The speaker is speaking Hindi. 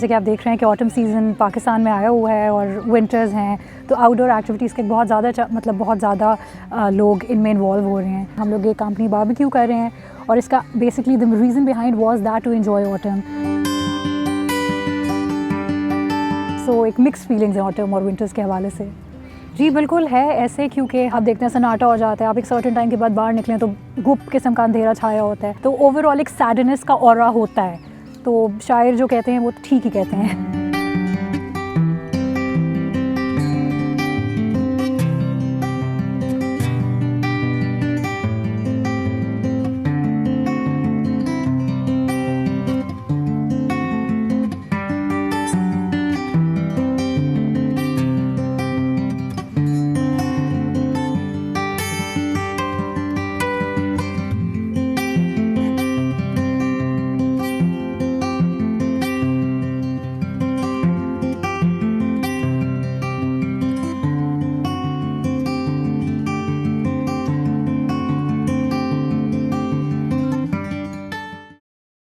जैसे कि आप देख रहे हैं कि ऑटम सीज़न पाकिस्तान में आया हुआ है और विंटर्स हैं, तो आउटडोर एक्टिविटीज़ के बहुत ज़्यादा लोग इनमें इन्वॉल्व हो रहे हैं। हम लोग ये कंपनी बारबेक्यू कर रहे हैं और इसका basically the reason behind was that to enjoy autumn. So एक मिक्स फीलिंग्स हैं ऑटम और विंटर्स के हवाले से। जी बिल्कुल है ऐसे, क्योंकि आप देखते हैं सन्नाटा हो जाता है, आप एक सर्टेन टाइम के बाद बाहर निकलें तो गुप्त किस्म का अंधेरा छाया होता है, तो ओवरऑल एक सैडनेस का ऑरा होता है। तो शायर जो कहते हैं वो ठीक ही कहते हैं।